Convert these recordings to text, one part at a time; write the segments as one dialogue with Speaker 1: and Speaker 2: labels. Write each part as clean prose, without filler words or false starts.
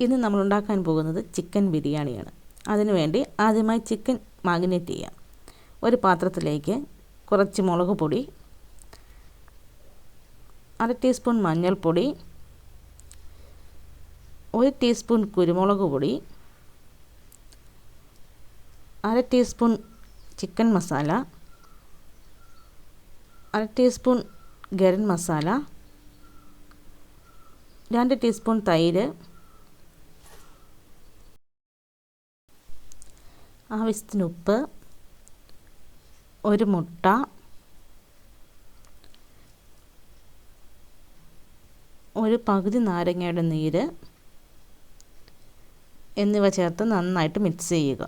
Speaker 1: ഇന്ന് നമ്മൾ ഉണ്ടാക്കാൻ പോകുന്നത് ചിക്കൻ ബിരിയാണിയാണ്. അതിനുവേണ്ടി ആദ്യമായി ചിക്കൻ മാഗ്നേറ്റ് ചെയ്യാം. ഒരു പാത്രത്തിലേക്ക് കുറച്ച് മുളക് പൊടി, 1/2 ടീസ്പൂൺ മഞ്ഞൾപ്പൊടി, 1 ടീസ്പൂൺ കുരുമുളക് പൊടി, 1/2 teaspoon chicken masala, 1/2 teaspoon garam masala, 2 teaspoon തൈര്, ആവശ്യത്തിന് ഉപ്പ്, ഒരു മുട്ട, ഒരു പകുതി നാരങ്ങയുടെ നീര് എന്നിവ ചേർത്ത് നന്നായിട്ട് മിക്സ് ചെയ്യുക.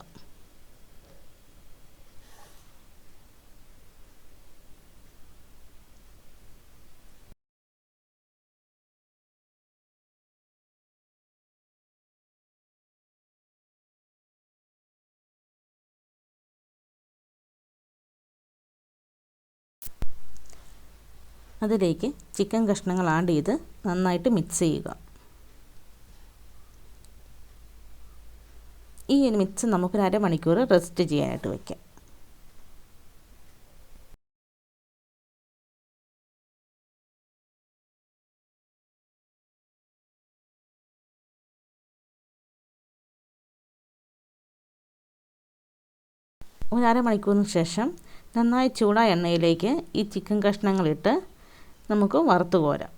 Speaker 1: അതിലേക്ക് ചിക്കൻ കഷ്ണങ്ങൾ ആഡ് ചെയ്ത് നന്നായിട്ട് മിക്സ് ചെയ്യുക. ഈ മിക്സ് നമുക്കൊരു അരമണിക്കൂർ റെസ്റ്റ് ചെയ്യാനായിട്ട് വയ്ക്കാം. ഒരു അരമണിക്കൂറിന് ശേഷം നന്നായി ചൂടായ എണ്ണയിലേക്ക് ഈ ചിക്കൻ കഷ്ണങ്ങളിട്ട് നമുക്ക് വറുത്ത് കോരാം.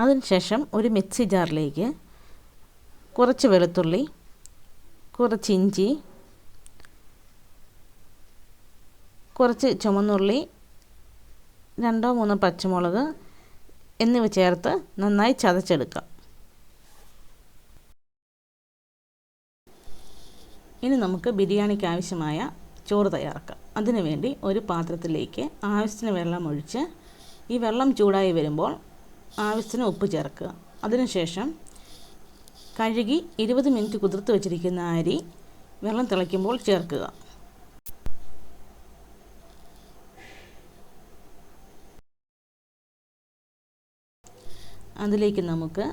Speaker 1: അതിനുശേഷം ഒരു മിക്സി ജാറിലേക്ക് കുറച്ച് വെളുത്തുള്ളി, കുറച്ച് ഇഞ്ചി, കുറച്ച് ചുവന്നുള്ളി, 2-3 പച്ചമുളക് എന്നിവ ചേർത്ത് നന്നായി ചതച്ചെടുക്കാം. ഇനി നമുക്ക് ബിരിയാണിക്ക് ആവശ്യമായ ചോറ് തയ്യാറാക്കാം. അതിനുവേണ്ടി ഒരു പാത്രത്തിലേക്ക് ആവശ്യത്തിന് വെള്ളം ഒഴിച്ച് ഈ വെള്ളം ചൂടായി വരുമ്പോൾ ആവശ്യത്തിന് ഉപ്പ് ചേർക്കുക. അതിനുശേഷം കഴുകി 20 മിനിറ്റ് കുതിർത്ത് വച്ചിരിക്കുന്ന അരി വെള്ളം തിളയ്ക്കുമ്പോൾ ചേർക്കുക. അതിലേക്ക് നമുക്ക്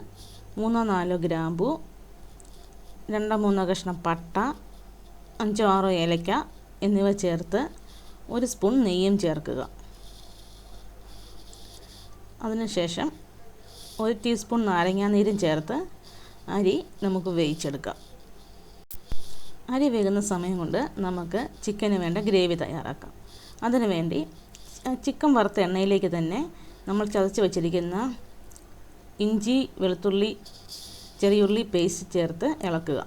Speaker 1: 3-4 ഗ്രാമ്പു, 2-3 കഷ്ണം പട്ട, 5-6 ഏലക്ക എന്നിവ ചേർത്ത് 1 സ്പൂൺ നെയ്യും ചേർക്കുക. അതിനുശേഷം 1 ടീസ്പൂൺ നാരങ്ങാനീരും ചേർത്ത് അരി നമുക്ക് വേവിച്ചെടുക്കാം. അരി വേകുന്ന സമയം കൊണ്ട് നമുക്ക് ചിക്കന് വേണ്ട ഗ്രേവി തയ്യാറാക്കാം. അതിനുവേണ്ടി ചിക്കൻ വറുത്ത എണ്ണയിലേക്ക് തന്നെ നമ്മൾ ചതച്ച് വച്ചിരിക്കുന്ന ഇഞ്ചി, വെളുത്തുള്ളി, ചെറിയുള്ളി പേസ്റ്റ് ചേർത്ത് ഇളക്കുക.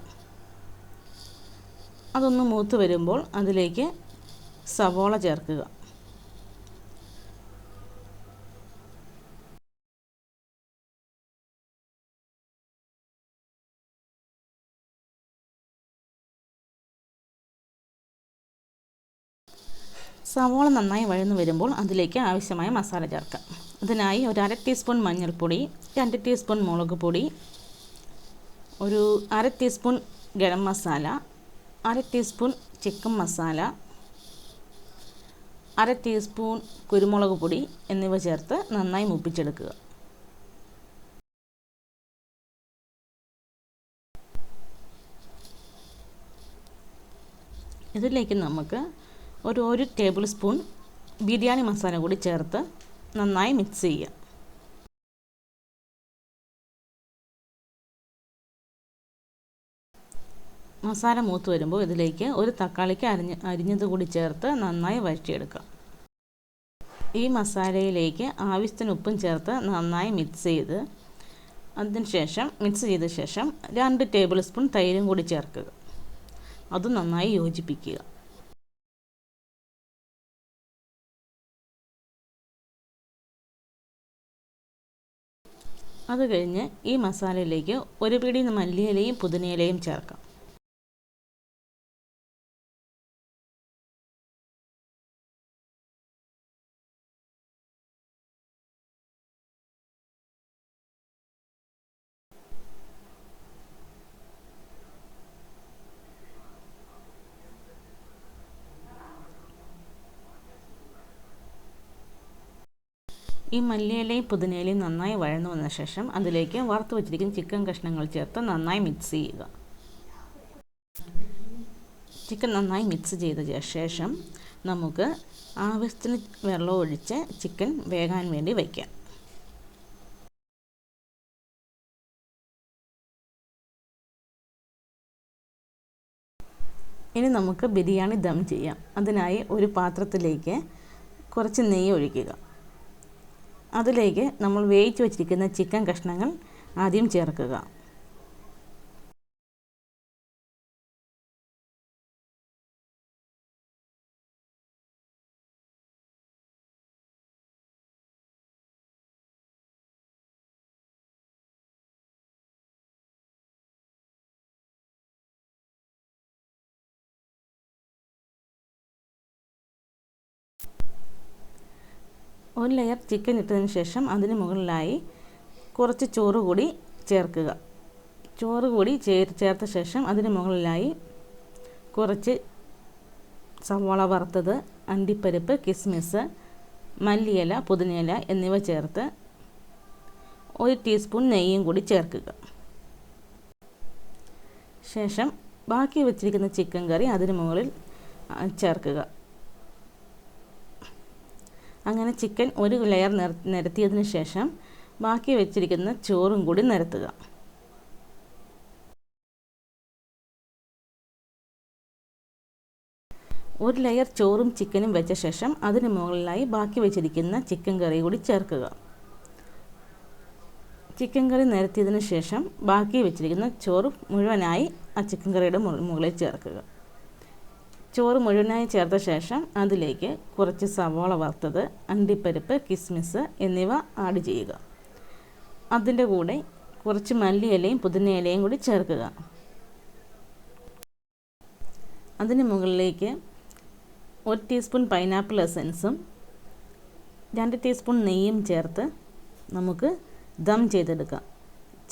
Speaker 1: അതൊന്ന് മൂത്ത് വരുമ്പോൾ അതിലേക്ക് സവോള ചേർക്കുക. സവോള നന്നായി വഴന്നു വരുമ്പോൾ അതിലേക്ക് ആവശ്യമായ മസാല ചേർക്കാം. അതിനായി ഒരു 1/2 ടീസ്പൂൺ മഞ്ഞൾപ്പൊടി, 2 ടീസ്പൂൺ മുളക് പൊടി, ഒരു 1/2 teaspoon garam masala, 1/2 teaspoon chicken masala, 1/2 teaspoon കുരുമുളക് പൊടി എന്നിവ ചേർത്ത് നന്നായി മൂപ്പിച്ചെടുക്കുക. ഇതിലേക്ക് നമുക്ക് ഒരു ടേബിൾ സ്പൂൺ ബിരിയാണി മസാല കൂടി ചേർത്ത് നന്നായി മിക്സ് ചെയ്യുക. മസാല മൂത്ത് വരുമ്പോൾ ഇതിലേക്ക് ഒരു തക്കാളിക്ക് അരിഞ്ഞത് കൂടി ചേർത്ത് നന്നായി വഴറ്റിയെടുക്കുക. ഈ മസാലയിലേക്ക് ആവശ്യത്തിന് ഉപ്പും ചേർത്ത് നന്നായി മിക്സ് ചെയ്ത് മിക്സ് ചെയ്ത ശേഷം 2 ടേബിൾ സ്പൂൺ തൈരും കൂടി ചേർക്കുക. അത് നന്നായി യോജിപ്പിക്കുക. അത് കഴിഞ്ഞ് ഈ മസാലയിലേക്ക് ഒരു പിടി മല്ലിയിലയും പുതിനയിലയും ചേർക്കാം. ഈ മല്ലിയിലയും പുതിനയിലയും നന്നായി വഴന്നു വന്ന ശേഷം അതിലേക്ക് വറുത്ത് വെച്ചിരിക്കുന്ന ചിക്കൻ കഷ്ണങ്ങൾ ചേർത്ത് നന്നായി മിക്സ് ചെയ്യുക. ചിക്കൻ നന്നായി മിക്സ് ചെയ്ത ശേഷം നമുക്ക് ആവശ്യത്തിന് വെള്ളം ഒഴിച്ച് ചിക്കൻ വേകാൻ വേണ്ടി വയ്ക്കാം. ഇനി നമുക്ക് ബിരിയാണി ദം ചെയ്യാം. അതിനായി ഒരു പാത്രത്തിലേക്ക് കുറച്ച് നെയ്യ് ഒഴിക്കുക. അതിലേക്ക് നമ്മൾ വേവിച്ച് വച്ചിരിക്കുന്ന ചിക്കൻ കഷ്ണങ്ങൾ ആദ്യം ചേർക്കുക. ഒരു ലെയർ ചിക്കൻ ഇട്ടതിന് ശേഷം അതിന് മുകളിലായി കുറച്ച് ചോറ് കൂടി ചേർക്കുക. ചോറ് കൂടി ചേർത്ത ശേഷം അതിന് മുകളിലായി കുറച്ച് സവാള വറുത്തത്, അണ്ടിപ്പരിപ്പ്, കിസ്മിസ്, മല്ലിയില, പുതിനയില എന്നിവ ചേർത്ത് 1 ടീസ്പൂൺ നെയ്യും കൂടി ചേർക്കുക. ശേഷം ബാക്കി വെച്ചിരിക്കുന്ന ചിക്കൻ കറി അതിന് മുകളിൽ ചേർക്കുക. അങ്ങനെ ചിക്കൻ ഒരു ലെയർ നിരത്തിയതിന് ശേഷം ബാക്കി വെച്ചിരിക്കുന്ന ചോറും കൂടി നിരത്തുക. ഒരു ലെയർ ചോറും ചിക്കനും വെച്ച ശേഷം അതിന് മുകളിലായി ബാക്കി വെച്ചിരിക്കുന്ന ചിക്കൻ കറി കൂടി ചേർക്കുക. ചിക്കൻ കറി നിരത്തിയതിന് ശേഷം ബാക്കി വെച്ചിരിക്കുന്ന ചോറ് മുഴുവനായി ആ ചിക്കൻ കറിയുടെ മുകളിൽ ചേർക്കുക. ചോറ് മുഴുവനായി ചേർത്ത ശേഷം അതിലേക്ക് കുറച്ച് സവാള വറുത്തത്, അണ്ടിപ്പരിപ്പ്, കിസ്മിസ് എന്നിവ ആഡ് ചെയ്യുക. അതിൻ്റെ കൂടെ കുറച്ച് മല്ലിയിലയും പുതിനയിലയും കൂടി ചേർക്കുക. അതിന് മുകളിലേക്ക് 1 ടീസ്പൂൺ പൈനാപ്പിൾ എസൻസും 2 ടീസ്പൂൺ നെയ്യും ചേർത്ത് നമുക്ക് ദം ചെയ്തെടുക്കാം.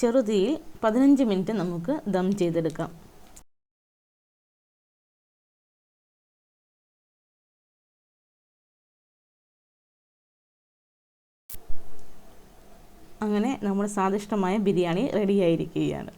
Speaker 1: ചെറുതീയിൽ 15 മിനിറ്റ് നമുക്ക് ദം ചെയ്തെടുക്കാം. അങ്ങനെ നമ്മുടെ സ്വാദിഷ്ടമായ ബിരിയാണി റെഡിയായിരിക്കുകയാണ്.